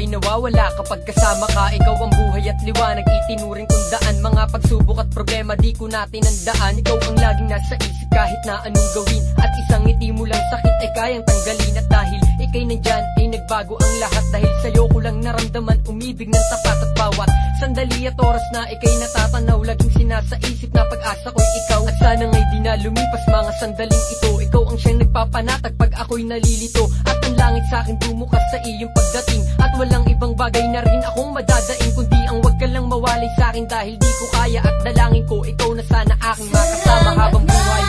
ay nawawala kapag kasama ka. Ikaw ang buhay at liwanag, itinuring kong daan. Mga pagsubok at problema di ko natin andaan. Ikaw ang laging nasa isip kahit na anong gawin. At isang ngiti mo lang sakit ay kayang tanggalin. At dahil ikay nandyan ay nagbago ang lahat. Dahil sa'yo ko lang naramdaman umibig ng tapat. At bawat sandali at oras na ikay natatanaw, laging sinasaisip na pag-asa ko'y ikaw. At sana nga'y di na lumipas mga sandaling ito. Ikaw ang siyang nagpapanatag pag ako'y nalilito. At ang langit sa'kin bumukas sa iyong pagdating. At walang ibang bagay na rin akong madadaing, kundi ang wag ka lang mawalay sa'kin. Dahil di ko kaya at dalangin ko ikaw na sana aking makasama habang buhay.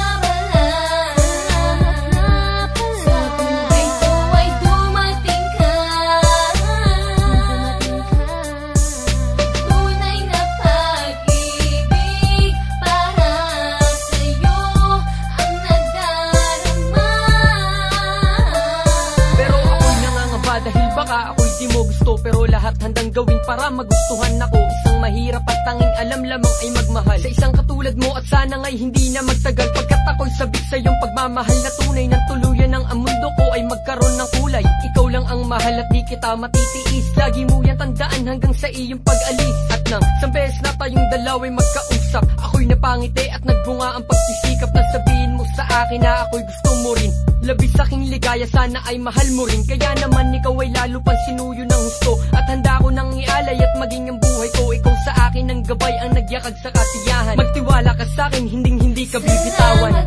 Dahil baka ako'y di mo gusto, pero lahat handang gawin para magustuhan ako. Isang mahirap at tanging alam lamang ay magmahal sa isang katulad mo, at sana nga'y hindi na magtagal. Pagkat ako'y sabik sa iyong pagmamahal na tunay ng tuluyan ng ang mundo ko ay magkaroon ng kulay. Ikaw lang ang mahal at di kita matitiis. Lagi mo yan tandaan hanggang sa iyong pag-alis. At nang isang beses na tayong dalawa'y magkausap, ako'y napangiti at nagbunga ang pagsisikap na sabihin mo sa akin na ako'y gusto mo rin. Labis aking ligaya, sana ay mahal mo rin. Kaya naman ikaw ay lalo pang sinuyo ng husto. At handa ko nang ialay at maging ang buhay ko. Ikaw sa akin ang gabay, ang nagyakag sa kasiyahan. Magtiwala ka sa akin, hindi ka bibitawan.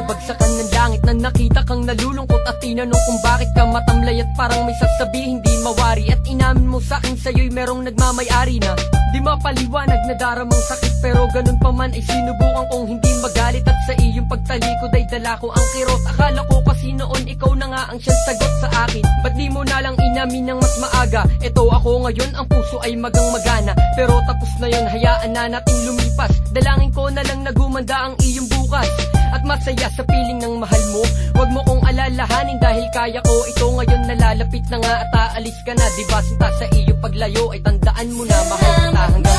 Bagsakan ng langit na nakita kang nalulungkot at tinanong kung bakit ka matamlay at parang may sasabihin di mawari. At inamin mo sa'kin sa'yo'y merong nagmamayari na di mapaliwanag na daramang sakit. Pero ganun pa man ay sinubukan kong hindi magalit. At sa iyong pagtalikod ay dala ko ang kirot. Akala ko kasi noon ikaw na nga ang siyang sagot sa akin. Ba't di mo na lang inamin ng mas maaga? Eto ako ngayon, ang puso ay magang magana. Pero tapos na yun, hayaan na nating lumipas. Dalangin ko na lang nagumanda ang iyong bukas. At masaya sa piling ng mahal mo. Huwag mo kong alalahanin dahil kaya ko. Ito ngayon nalalapit na nga at aalis ka na. Diba sinta sa iyo paglayo ay tandaan mo na mahal kita hanggang